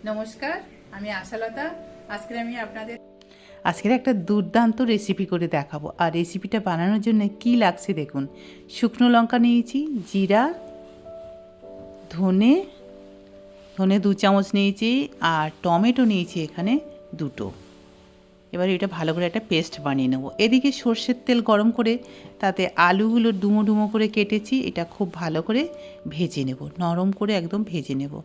নমস্কার, আমি আশালতা। আজকের একটা দুর্দান্ত রেসিপি করে দেখাবো। আর রেসিপিটা বানানোর জন্য কি লাগছে দেখুন। শুকনো লঙ্কা নিয়েছি, জিরা, ধনে 2 চামচ নিয়েছি, আর টমেটো নিয়েছি এখানে 2টো। এবার এটা ভালো করে একটা পেস্ট বানিয়ে নেব। এদিকে সর্ষের তেল গরম করে তাতে আলুগুলো ডুমো ডুমো করে কেটেছি। এটা খুব ভালো করে ভেজে নেব, নরম করে একদম ভেজে নেব।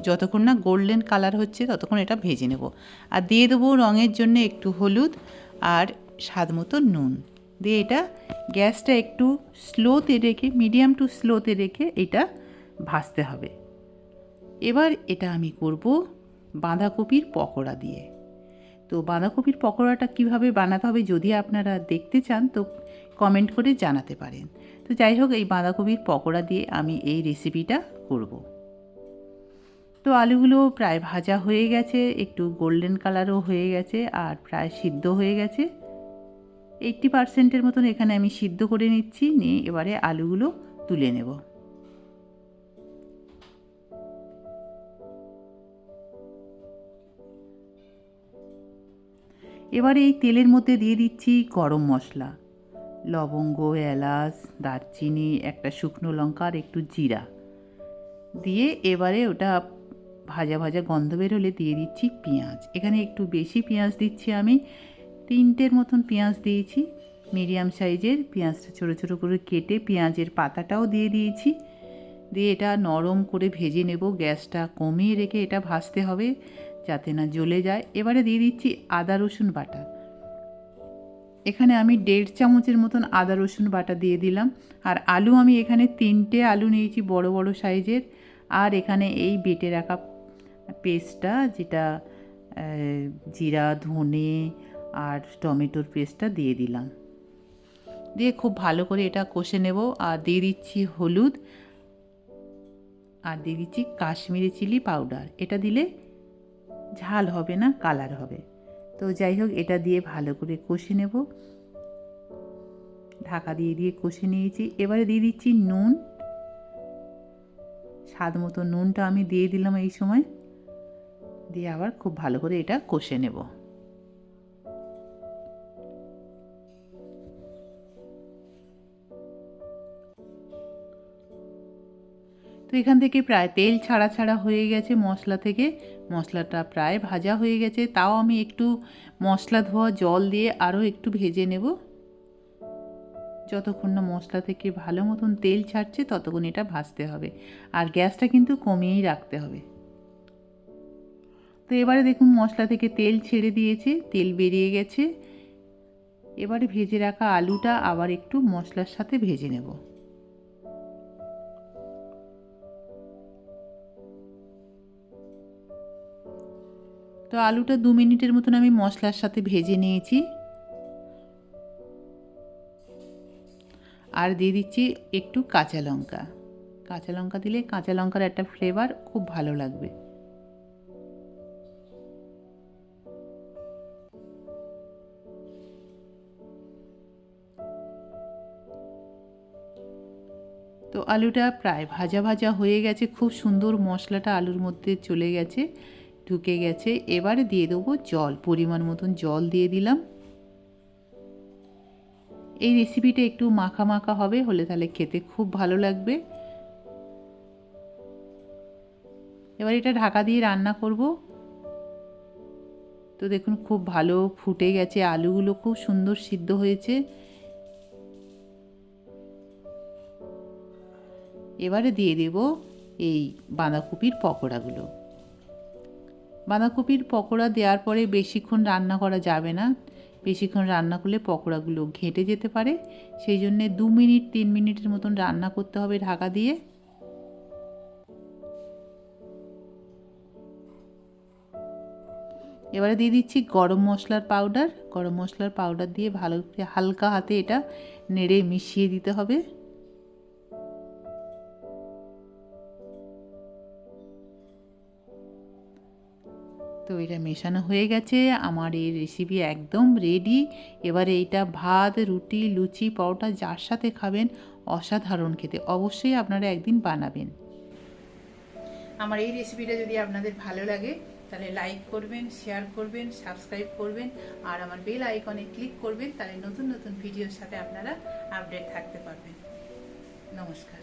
যতক্ষণ না গোল্ডেন কালার হচ্ছে ততক্ষণ এটা ভেজে নেব। আর দিয়ে দেবো রঙের জন্য একটু হলুদ আর স্বাদ মতো নুন দিয়ে এটা গ্যাসটা একটু স্লোতে রেখে, মিডিয়াম টু স্লোতে রেখে এটা ভাজতে হবে। এবার এটা আমি করব বাঁধাকপির পকোড়া দিয়ে। তো বাঁধাকপির পকোড়াটা কিভাবে বানাতে হবে যদি আপনারা দেখতে চান তো কমেন্ট করে জানাতে পারেন। তো যাই হোক, এই বাঁধাকপির পকোড়া দিয়ে আমি এই রেসিপিটা করব। তো আলুগুলো প্রায় ভাজা হয়ে গেছে, একটু গোল্ডেন কালারও হয়ে গেছে, আর প্রায় সিদ্ধ হয়ে গেছে। 80% মতন এখানে আমি সিদ্ধ করে নিচ্ছি। নিয়ে এবারে আলুগুলো তুলে নেব। এবারে এই তেলের মধ্যে দিয়ে দিচ্ছি গরম মশলা, লবঙ্গ, এলাচ, দারচিনি, একটা শুকনো লঙ্কা আর একটু জিরা দিয়ে এবারে ওটা ভাজা ভাজা গন্ধ বেরোলে দিয়ে দিচ্ছি পেঁয়াজ। এখানে একটু বেশি পেঁয়াজ দিচ্ছি আমি, 3টের মতন পেঁয়াজ দিয়েছি, মিডিয়াম সাইজের। পেঁয়াজটা ছোটো ছোটো করে কেটে পেঁয়াজের পাতাটাও দিয়ে দিয়েছি। দিয়ে এটা নরম করে ভেজে নেব। গ্যাসটা কমিয়ে রেখে এটা ভাজতে হবে যাতে না জ্বলে যায়। এবারে দিয়ে দিচ্ছি আদা রসুন বাটা। এখানে আমি 1.5 চামচের মতন আদা রসুন বাটা দিয়ে দিলাম। আর আলু আমি এখানে 3টে আলু নিয়েছি বড় বড় সাইজের। আর এখানে এই বেটে রাখা পেস্টটা, যেটা জিরা, ধনে আর টমেটোর পেস্টটা দিয়ে দিলাম। দিয়ে খুব ভালো করে এটা কষে নেব। আর দিয়ে দিচ্ছি হলুদ, আর দিয়ে দিচ্ছি কাশ্মীরি চিলি পাউডার। এটা দিলে ঝাল হবে না, কালার হবে। তো যাই হোক, এটা দিয়ে ভালো করে কষে নেব। ঢাকা দিয়ে দিয়ে কষে নিয়েছি। এবারে দিয়ে দিচ্ছি নুন, স্বাদ মতো নুনটা আমি দিয়ে দিলাম এই সময়। দিয়ে আবার খুব ভালো করে এটা কষে নেব। তো এখান থেকে প্রায় তেল ছাড়া ছাড়া হয়ে গেছে মশলা থেকে। মশলাটা প্রায় ভাজা হয়ে গেছে। তাও আমি একটু মশলা ধোয়া জল দিয়ে আরও একটু ভেজে নেব। যতক্ষণ না মশলা থেকে ভালো মতন তেল ছাড়ছে ততক্ষণ এটা ভাজতে হবে। আর গ্যাসটা কিন্তু কমিয়েই রাখতে হবে। তো এবারে দেখুন মশলা থেকে তেল ছেড়ে দিয়েছে, তেল বেরিয়ে গেছে। এবারে ভেজে রাখা আলুটা আবার একটু মশলার সাথে ভেজে নেব। তো আলুটা 2 মিনিটের মতন আমি মশলার সাথে ভেজে নিয়েছি। আর দিয়ে দিচ্ছি একটু কাঁচা লঙ্কা। কাঁচা লঙ্কা দিলে কাঁচা লঙ্কার একটা ফ্লেভার খুব ভালো লাগবে। তো আলুটা প্রায় ভাজা ভাজা হয়ে গেছে, খুব সুন্দর মশলাটা আলুর মধ্যে চলে গেছে, ঢুকে গেছে। এবারে দিয়ে দেবো জল, পরিমাণ মতন জল দিয়ে দিলাম। এই রেসিপিটা একটু মাখা মাখা হবে, হলে তাহলে খেতে খুব ভালো লাগবে। এবার এটা ঢাকা দিয়ে রান্না করব। তো দেখুন খুব ভালো ফুটে গেছে, আলুগুলো খুব সুন্দর সিদ্ধ হয়েছে। এবারে দিয়ে দেব এই বাঁধাকপির পকোড়াগুলো। বাঁধাকপির পকোড়া দেওয়ার পরে বেশিক্ষণ রান্না করা যাবে না। বেশিক্ষণ রান্না করলে পকোড়াগুলো ঘেঁটে যেতে পারে। সেই জন্যে 2 মিনিট 3 মিনিটের মতন রান্না করতে হবে ঢাকা দিয়ে। এবারে দিয়ে দিচ্ছি গরম মশলার পাউডার। গরম মশলার পাউডার দিয়ে ভালো করে হালকা হাতে এটা নেড়ে মিশিয়ে দিতে হবে। তো এটা মেশানো হয়ে গেছে। আমার এই রেসিপি একদম রেডি। এবারে এইটা ভাত, রুটি, লুচি, পরোটা যার সাথে খাবেন অসাধারণ খেতে। অবশ্যই আপনারা একদিন বানাবেন। আমার এই রেসিপিটা যদি আপনাদের ভালো লাগে তাহলে লাইক করবেন, শেয়ার করবেন, সাবস্ক্রাইব করবেন আর আমার বেল আইকনে ক্লিক করবেন, তাহলে নতুন নতুন ভিডিওর সাথে আপনারা আপডেট থাকতে পারবেন। নমস্কার।